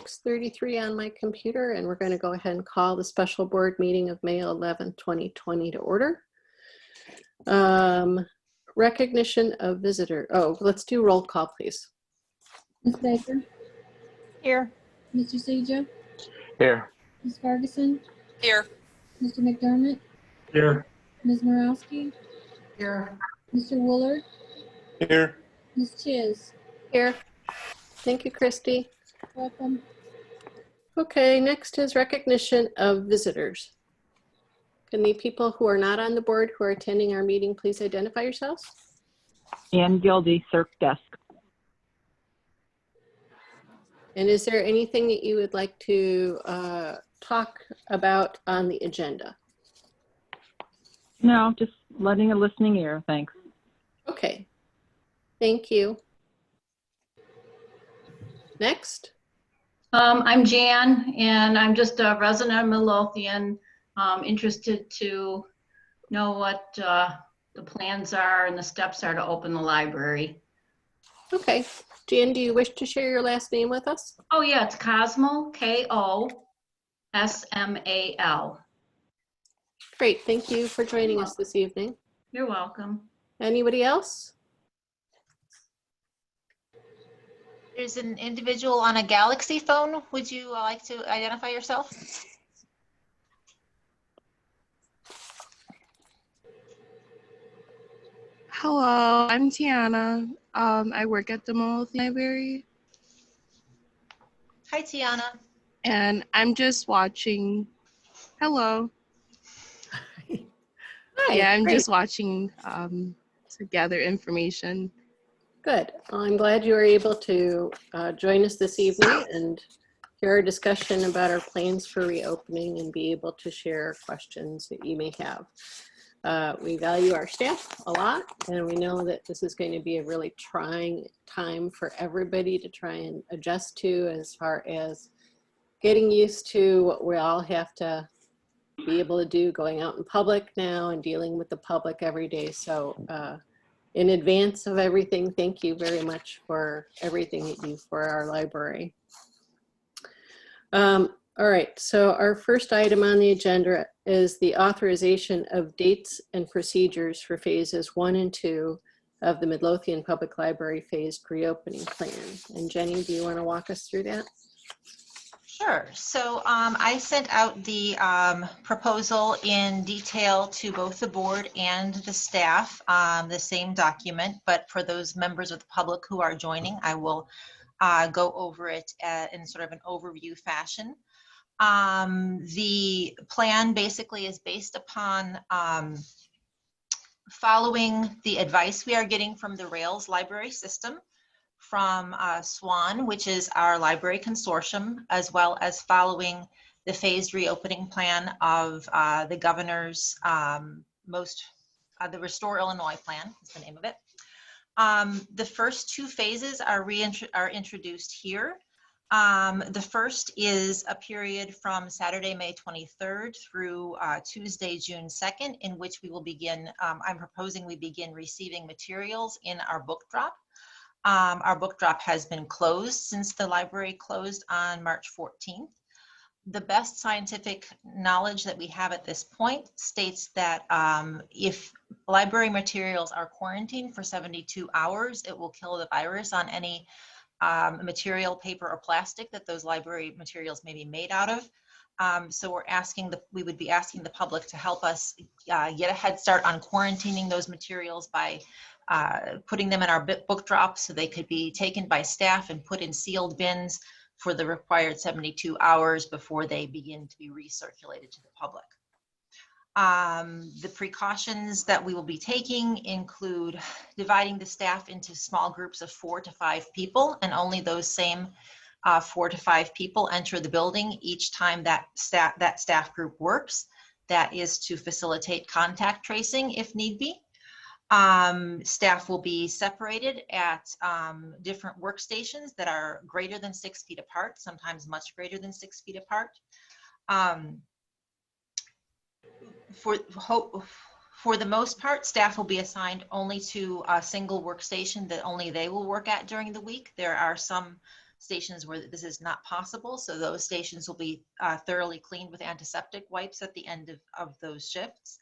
6:33 on my computer, and we're going to go ahead and call the special board meeting of May 11, 2020 to order. Recognition of visitor. Oh, let's do roll call, please. Ms. Baker? Here. Mr. Seja? Here. Ms. Ferguson? Here. Mr. McDermott? Here. Ms. Morawski? Here. Mr. Wooler? Here. Ms. Chiz? Here. Thank you, Christy. Welcome. Okay, next is recognition of visitors. Can the people who are not on the board who are attending our meeting please identify yourselves? Ann Gildy, Circ Desk. And is there anything that you would like to talk about on the agenda? No, just letting a listening ear, thanks. Okay, thank you. Next. I'm Jan, and I'm just a resident of Midlothian, interested to know what the plans are and the steps are to open the library. Okay, Jan, do you wish to share your last name with us? Oh yeah, it's Cosmal, K-O-S-M-A-L. Great, thank you for joining us this evening. You're welcome. Anybody else? There's an individual on a Galaxy phone. Would you like to identify yourself? Hello, I'm Tiana. I work at the Midlothian Library. Hi, Tiana. And I'm just watching. Hello. Hi, Yeah, I'm great. just watching to gather information. Good. Well, I'm glad you were able to join us this evening and hear our discussion about our plans for reopening and be able to share questions that you may have. We value our staff a lot, and we know that this is going to be a really trying time for everybody to try and adjust to, as far as getting used to what we all have to be able to do, going out in public now and dealing with the public every day. So in advance of everything, thank you very much for everything that you do for our library. All right, so our first item on the agenda is the authorization of dates and procedures for phases 1 and 2 of the Midlothian Public Library phased reopening plan. And Jenny, do you want to walk us through that? Sure. So I sent out the proposal in detail to both the board and the staff, the same document, but for those members of the public who are joining, I will go over it in sort of an overview fashion. The plan basically is based upon following the advice we are getting from the Rails library system, from SWAN, which is our library consortium, as well as following the phased reopening plan of the governor's the Restore Illinois plan is the name of it. The first 2 phases are introduced here. The first is a period from Saturday, May 23rd through Tuesday, June 2nd, in which we will begin, I'm proposing we begin receiving materials in our book drop. Our book drop has been closed since the library closed on March 14th. The best scientific knowledge that we have at this point states that if library materials are quarantined for 72 hours, it will kill the virus on any material, paper, or plastic that those library materials may be made out of. So we would be asking the public to help us get a head start on quarantining those materials by putting them in our book drop so they could be taken by staff and put in sealed bins for the required 72 hours before they begin to be recirculated to the public. The precautions that we will be taking include dividing the staff into small groups of 4 to 5 people, and only those same 4 to 5 people enter the building each time that staff group works. That is to facilitate contact tracing if need be. Staff will be separated at different workstations that are greater than 6 feet apart, sometimes much greater than 6 feet apart. For the most part, staff will be assigned only to a single workstation that only they will work at during the week. There are some stations where this is not possible. So those stations will be thoroughly cleaned with antiseptic wipes at the end of those shifts.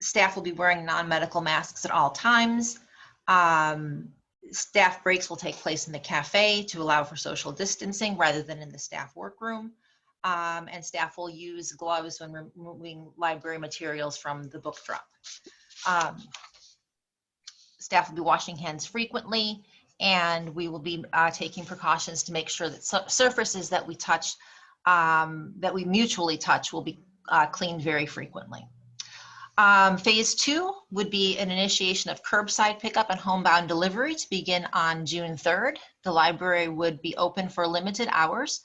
Staff will be wearing non-medical masks at all times. Staff breaks will take place in the cafe to allow for social distancing rather than in the staff workroom. And staff will use gloves when removing library materials from the book drop. Staff will be washing hands frequently, and we will be taking precautions to make sure that surfaces that we touch, that we mutually touch, will be cleaned very frequently. Phase 2 would be an initiation of curbside pickup and homebound delivery to begin on June 3rd. The library would be open for limited hours,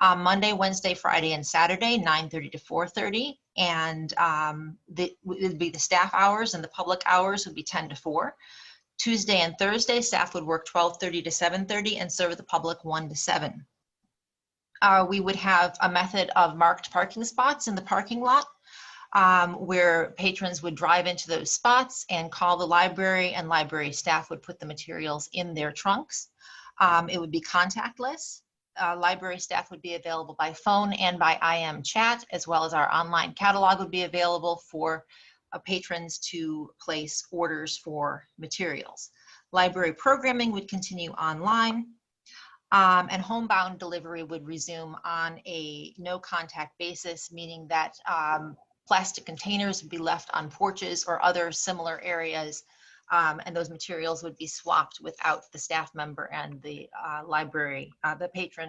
Monday, Wednesday, Friday, and Saturday, 9:30 to 4:30. And it would be the staff hours, and the public hours would be 10 to 4. Tuesday and Thursday, staff would work 12:30 to 7:30 and serve the public 1 to 7. We would have a method of marked parking spots in the parking lot, where patrons would drive into those spots and call the library, and library staff would put the materials in their trunks. It would be contactless. Library staff would be available by phone and by IM chat, as well as our online catalog would be available for patrons to place orders for materials. Library programming would continue online. And homebound delivery would resume on a no contact basis, meaning that plastic containers would be left on porches or other similar areas, and those materials would be swapped without the staff member and the library, the patron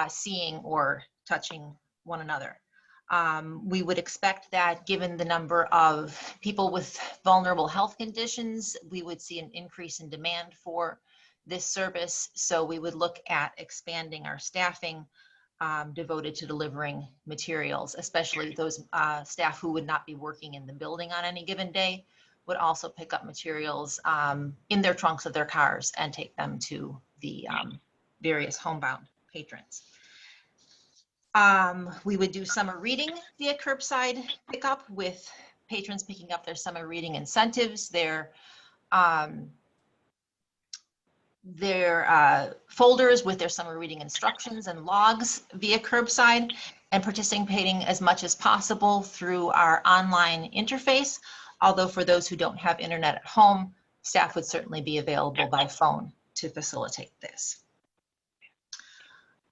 seeing or touching one another. We would expect that, given the number of people with vulnerable health conditions, we would see an increase in demand for this service. So we would look at expanding our staffing devoted to delivering materials, especially those staff who would not be working in the building on any given day would also pick up materials in their trunks of their cars and take them to the various homebound patrons. We would do summer reading via curbside pickup, with patrons picking up their summer reading incentives, their folders with their summer reading instructions and logs via curbside, and participating as much as possible through our online interface. Although for those who don't have internet at home, staff would certainly be available by phone to facilitate this.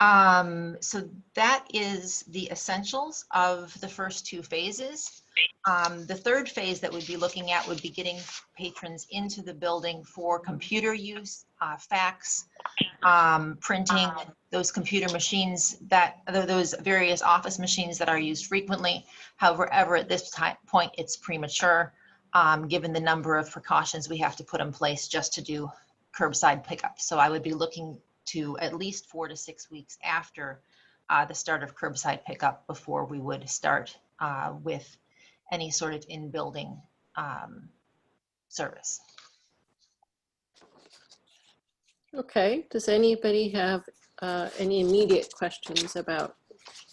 So that is the essentials of the first 2 phases. The third phase that we'd be looking at would be getting patrons into the building for computer use, fax, printing, those computer machines, those various office machines that are used frequently. However, at this point, it's premature, given the number of precautions we have to put in place just to do curbside pickup. So I would be looking to at least 4 to 6 weeks after the start of curbside pickup before we would start with any sort of in-building service. Okay, does anybody have any immediate questions about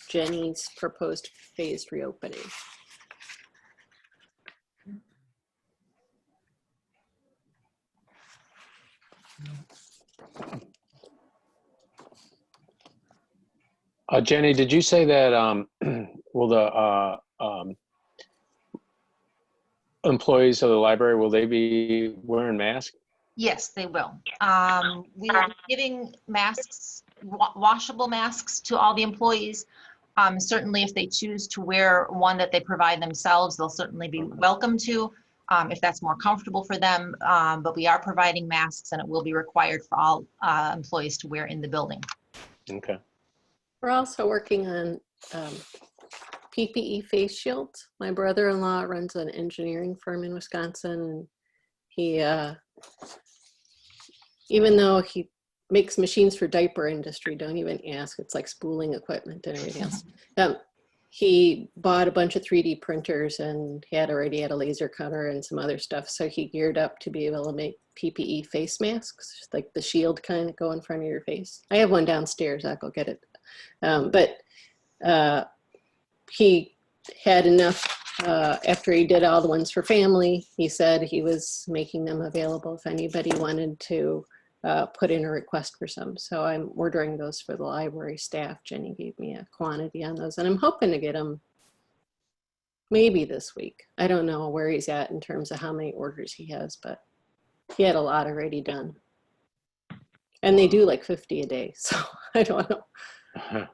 Jenny's proposed phased reopening? Jenny, did you say that will the employees of the library, will they be wearing masks? Yes, they will. We are giving masks, washable masks, to all the employees. Certainly, if they choose to wear one that they provide themselves, they'll certainly be welcome to, if that's more comfortable for them. But we are providing masks, and it will be required for all employees to wear in the building. Okay. We're also working on PPE face shields. My brother-in-law runs an engineering firm in Wisconsin, and he, even though he makes machines for diaper industry, don't even ask, it's like spooling equipment and everything else. He bought a bunch of 3D printers and already had a laser cutter and some other stuff. So he geared up to be able to make PPE face masks, like the shield kind that go in front of your face. I have one downstairs, I'll go get it. But he had enough, after he did all the ones for family, he said he was making them available if anybody wanted to put in a request for some. So I'm ordering those for the library staff. Jenny gave me a quantity on those, and I'm hoping to get them maybe this week. I don't know where he's at in terms of how many orders he has, but he had a lot already done. And they do like 50 a day, so I don't know.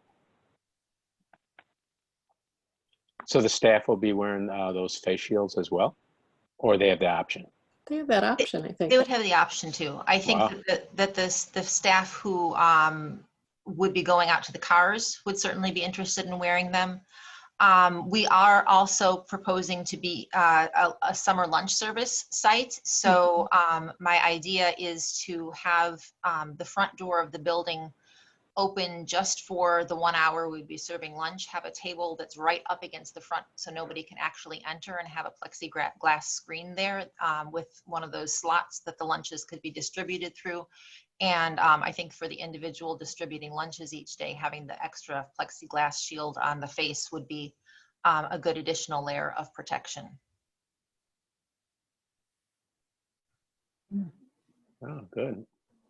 So the staff will be wearing those face shields as well, or they have the option? They have that option, I think. They would have the option to. I think Wow. that the staff who would be going out to the cars would certainly be interested in wearing them. We are also proposing to be a summer lunch service site. So my idea is to have the front door of the building open just for the 1 hour we'd be serving lunch, have a table that's right up against the front so nobody can actually enter, and have a plexiglass screen there with one of those slots that the lunches could be distributed through. And I think for the individual distributing lunches each day, having the extra plexiglass shield on the face would be a good additional layer of protection. Oh, good.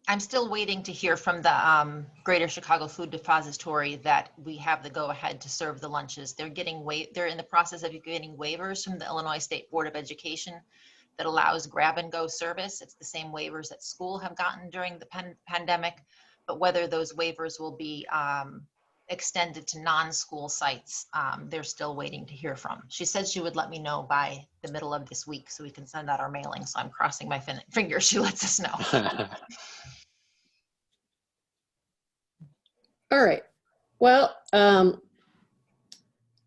I'm still waiting to hear from the Greater Chicago Food Depository that we have the go-ahead to serve the lunches. They're in the process of getting waivers from the Illinois State Board of Education that allows grab-and-go service. It's the same waivers that school have gotten during the pandemic, but whether those waivers will be extended to non-school sites, they're still waiting to hear from. She said she would let me know by the middle of this week so we can send out our mailing. So I'm crossing my fingers she lets us know. All right. Well,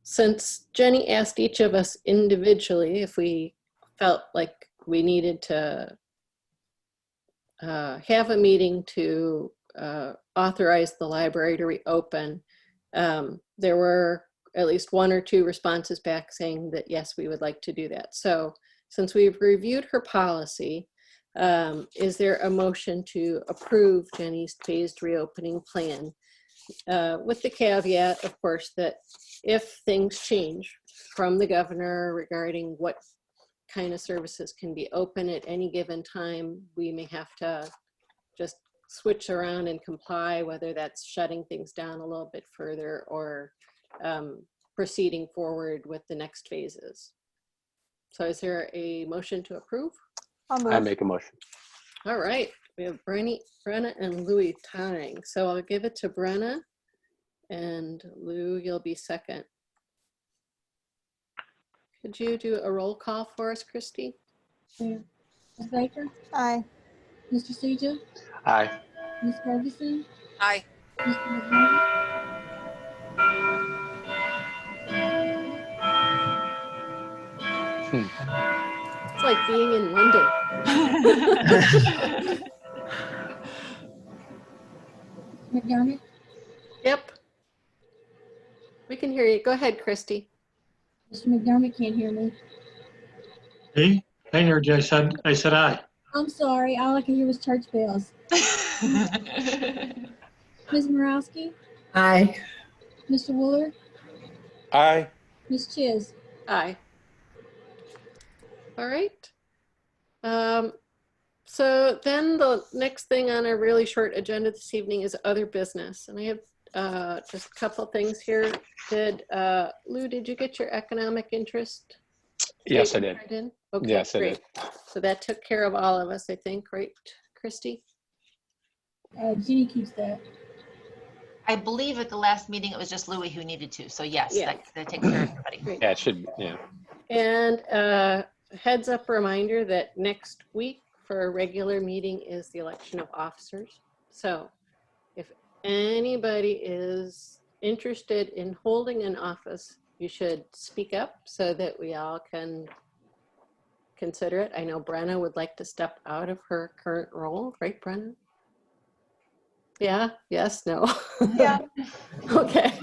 since Jenny asked each of us individually if we felt like we needed to have a meeting to authorize the library to reopen, there were at least 1 or 2 responses back saying that yes, we would like to do that. So since we've reviewed her policy, is there a motion to approve Jenny's phased reopening plan? With the caveat, of course, that if things change from the governor regarding what kind of services can be open at any given time, we may have to just switch around and comply, whether that's shutting things down a little bit further or proceeding forward with the next phases. So is there a motion to approve? I make a motion. All right, we have Brenna and Louis tying. So I'll give it to Brenna, and Lou, you'll be second. Could you do a roll call for us, Christy? Ms. Baker? Aye. Mr. Seja? Aye. Ms. Ferguson? Aye. Mr. McDermott? It's like being in London. McDermott? Yep. We can hear you. Go ahead, Christy. Mr. McDermott can't hear me. Hey, I heard you. I said aye. I'm sorry, all I can hear was church bells. Ms. Morowski? Aye. Mr. Wooler? Aye. Ms. Chiz? Aye. All right. So then the next thing on our really short agenda this evening is other business. And I have just a couple things here. Lou, did you get your economic interest? Yes, I did. In? Okay, Yes, I great. did. So that took care of all of us, I think, right, Christy? Jenny keeps that. I believe at the last meeting, it was just Louis who needed to. So yes, Yeah. that takes care of everybody. Great. Yeah, it should, yeah. And heads up reminder that next week for a regular meeting is the election of officers. So if anybody is interested in holding an office, you should speak up so that we all can consider it. I know Brenna would like to step out of her current role, right, Brenna? Yeah, yes, no. Yeah. Okay,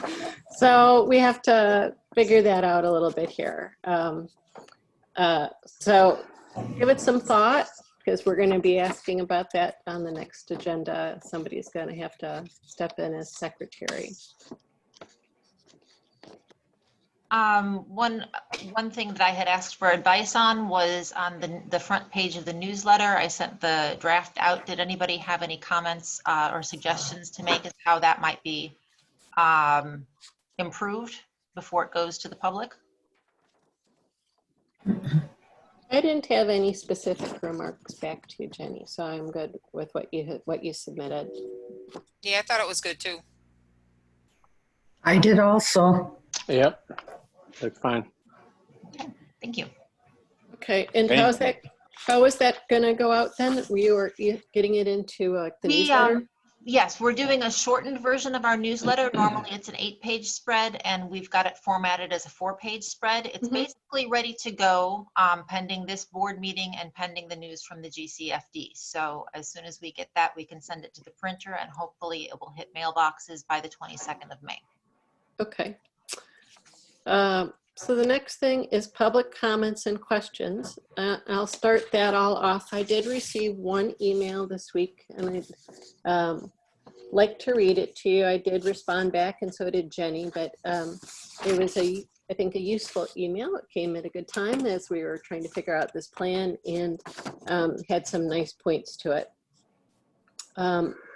so we have to figure that out a little bit here. So give it some thought, because we're going to be asking about that on the next agenda. Somebody's going to have to step in as secretary. One thing that I had asked for advice on was on the front page of the newsletter. I sent the draft out. Did anybody have any comments or suggestions to make as how that might be improved before it goes to the public? I didn't have any specific remarks back to you, Jenny, so I'm good with what you submitted. Yeah, I thought it was good too. I did also. Yep, look fine. Okay, thank you. Okay, and Thank- how is that going to go out then? You were getting it into the newsletter? Yes, we're doing a shortened version of our newsletter. Normally it's an 8-page spread and we've got it formatted as a 4-page spread. It's basically ready to go pending this board meeting and pending the news from the GCFD. So as soon as we get that, we can send it to the printer and hopefully it will hit mailboxes by the 22nd of May. Okay. So the next thing is public comments and questions. I'll start that all off. I did receive one email this week and I'd like to read it to you. I did respond back and so did Jenny, but it was I think a useful email. It came at a good time as we were trying to figure out this plan and had some nice points to it.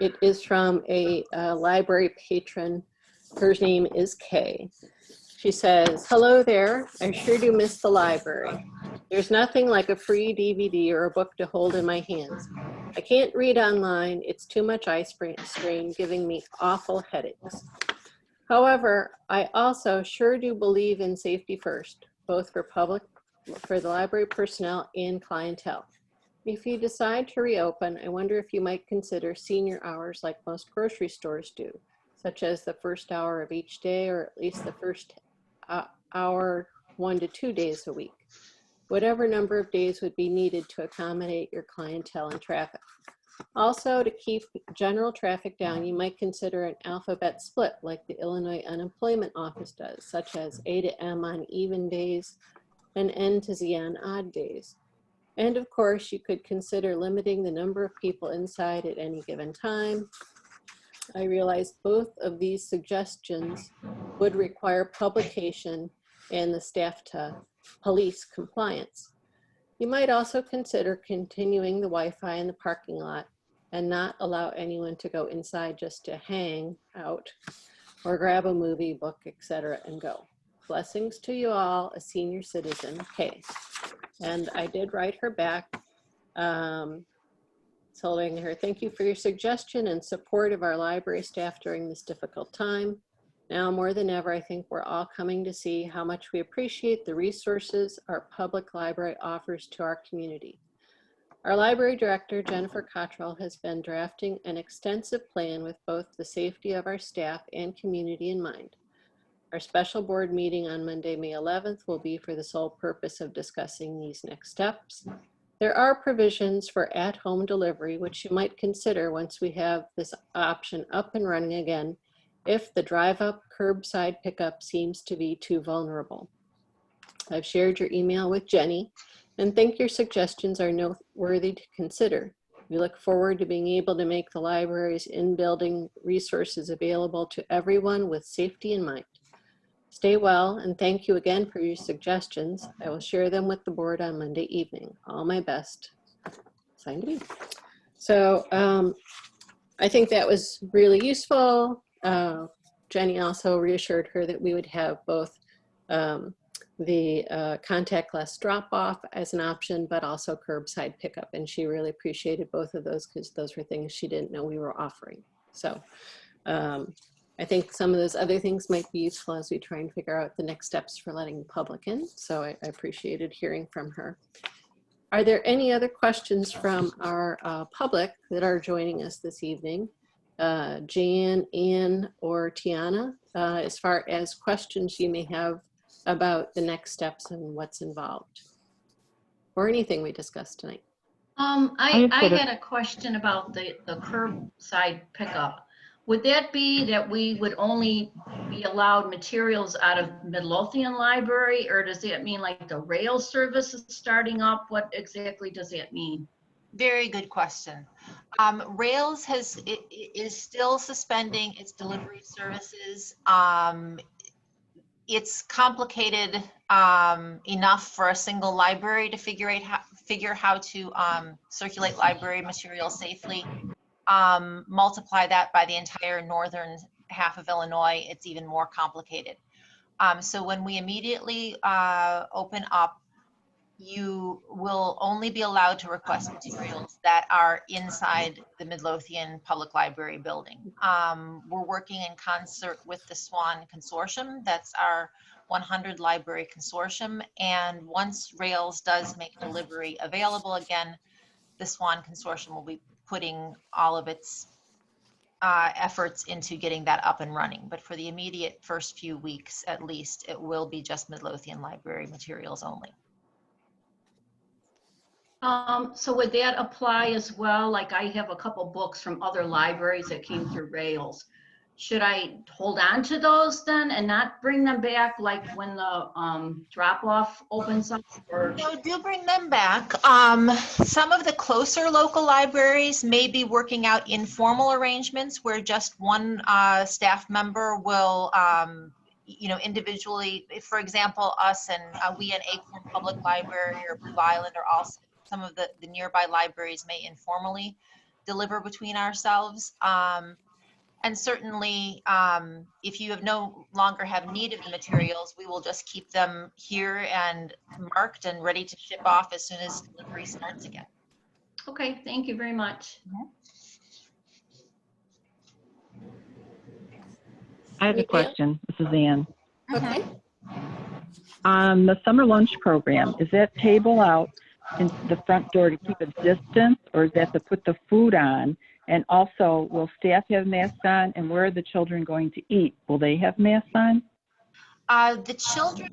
It is from a library patron. Her name is Kay. She says, "Hello there. I sure do miss the library. There's nothing like a free DVD or a book to hold in my hands. I can't read online. It's too much eye strain, giving me awful headaches. However, I also sure do believe in safety first, both for the library personnel and clientele. If you decide to reopen, I wonder if you might consider senior hours like most grocery stores do, such as the first hour of each day or at least the first hour 1 to 2 days a week. Whatever number of days would be needed to accommodate your clientele and traffic. Also, to keep general traffic down, you might consider an alphabet split like the Illinois Unemployment Office does, such as A to M on even days and N to Z on odd days. And of course, you could consider limiting the number of people inside at any given time. I realize both of these suggestions would require publication and the staff to police compliance. You might also consider continuing the Wi-Fi in the parking lot and not allow anyone to go inside just to hang out or grab a movie, book, etc. and go. Blessings to you all, a senior citizen, Kay." And I did write her back, telling her, "Thank you for your suggestion and support of our library staff during this difficult time. Now more than ever, I think we're all coming to see how much we appreciate the resources our public library offers to our community. Our library director, Jennifer Cottrell, has been drafting an extensive plan with both the safety of our staff and community in mind. Our special board meeting on Monday, May 11th will be for the sole purpose of discussing these next steps. There are provisions for at-home delivery, which you might consider once we have this option up and running again, if the drive-up curbside pickup seems to be too vulnerable. I've shared your email with Jenny and think your suggestions are noteworthy to consider. We look forward to being able to make the library's in-building resources available to everyone with safety in mind. Stay well, and thank you again for your suggestions. I will share them with the board on Monday evening. All my best." Signed to me. So I think that was really useful. Jenny also reassured her that we would have both the contactless drop-off as an option, but also curbside pickup. And she really appreciated both of those because those were things she didn't know we were offering. So I think some of those other things might be useful as we try and figure out the next steps for letting the public in. So I appreciated hearing from her. Are there any other questions from our public that are joining us this evening? Jan, Ann, or Tiana, as far as questions you may have about the next steps and what's involved, or anything we discussed tonight. I had a question about the curbside pickup. Would that be that we would only be allowed materials out of Midlothian Library, or does that mean like the rail service is starting up? What exactly does that mean? Very good question. Rails is still suspending its delivery services. it's complicated enough for a single library to figure how to circulate library materials safely. Multiply that by the entire northern half of Illinois, it's even more complicated. So when we immediately open up, you will only be allowed to request materials that are inside the Midlothian Public Library building. We're working in concert with the SWAN Consortium. That's our 100 library consortium. And once Rails does make delivery available again, the SWAN Consortium will be putting all of its efforts into getting that up and running. But for the immediate first few weeks, at least, it will be just Midlothian library materials only. So would that apply as well? Like I have a couple books from other libraries that came through Rails. Should I hold on to those then and not bring them back like when the drop-off opens up? Or... No, do bring them back. Some of the closer local libraries may be working out informal arrangements where just one staff member will individually, for example, us and we and Acorn Public Library or Blue Island are also, some of the nearby libraries may informally deliver between ourselves. And certainly, if you no longer have need of the materials, we will just keep them here and marked and ready to ship off as soon as delivery starts again. Okay, thank you very much. I have a question. This is Ann. Okay. The summer lunch program, is that table out in the front door to keep a distance, or is that to put the food on? And also, will staff have masks on, and where are the children going to eat? Will they have masks on? The children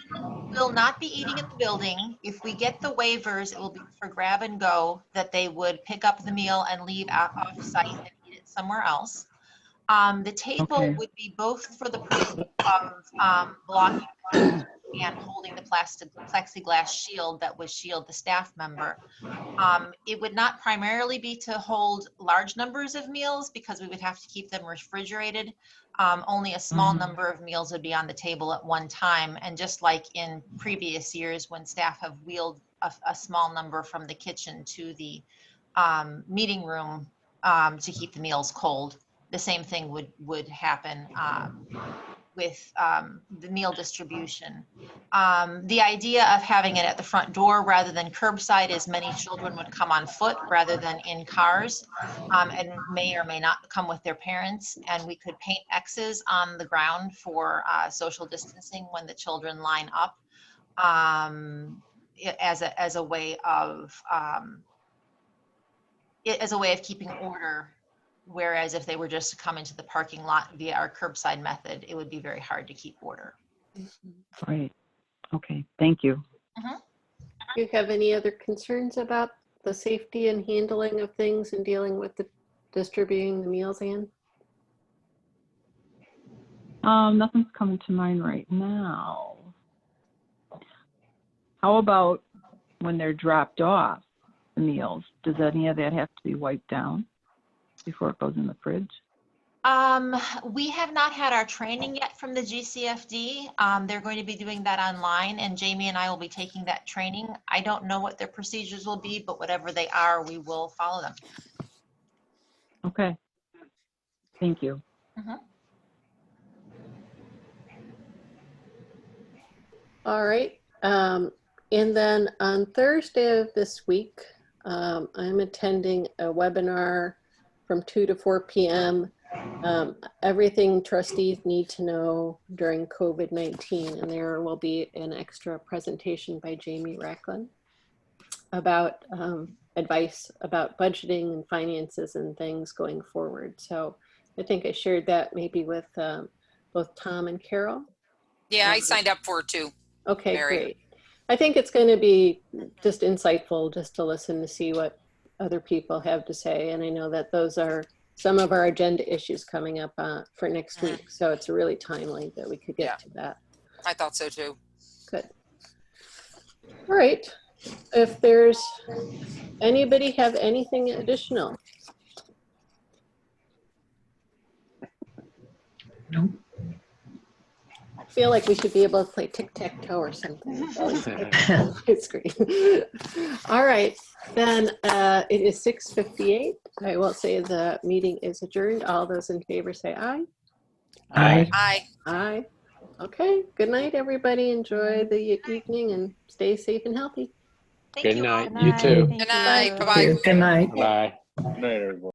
will not be eating in the building. If we get the waivers, it will be for grab and go, that they would pick up the meal and leave off site and eat it somewhere else. The table would be both for the purpose of blocking and holding the plexiglass shield that would shield the staff member. It would not primarily be to hold large numbers of meals because we would have to keep them refrigerated. Only a small number of meals would be on the table at one time. And just like in previous years when staff have wheeled a small number from the kitchen to the meeting room to keep the meals cold, the same thing would happen with the meal distribution. The idea of having it at the front door rather than curbside is many children would come on foot rather than in cars and may or may not come with their parents. And we could paint X's on the ground for social distancing when the children line up as a way of keeping order. Whereas if they were just to come into the parking lot via our curbside method, it would be very hard to keep order. Right. Okay. Thank you. Do you have any other concerns about the safety and handling of things and dealing with the distributing the meals, Ann? Nothing's coming to mind right now. How about when they're dropped off, the meals? Does any of that have to be wiped down before it goes in the fridge? We have not had our training yet from the GCFD. They're going to be doing that online, and Jamie and I will be taking that training. I don't know what their procedures will be, but whatever they are, we will follow them. Okay. Thank you. All right. And then on Thursday of this week, I'm attending a webinar from 2 to 4 p.m. Everything trustees need to know during COVID-19. And there will be an extra presentation by Jamie Racklin about advice about budgeting and finances and things going forward. So I think I shared that maybe with both Tom and Carol. Yeah, I signed up for it too. Okay, Mary. great. I think it's going to be just insightful just to listen to see what other people have to say. And I know that those are some of our agenda issues coming up for next week. So it's really timely that we could get to that. I thought so too. Good. All right. If there's anybody have anything additional? Nope. feel like we should be able to play tic-tac-toe or something. It's great. All right, then it is 6:58. I will say the meeting is adjourned. All those in favor say aye. Aye. Aye. Aye. Okay, good night, everybody. Enjoy the evening and stay safe and healthy. Thank Good you all. night. You too. Good night. Bye. Bye-bye. Good night. Bye. Good night, everybody.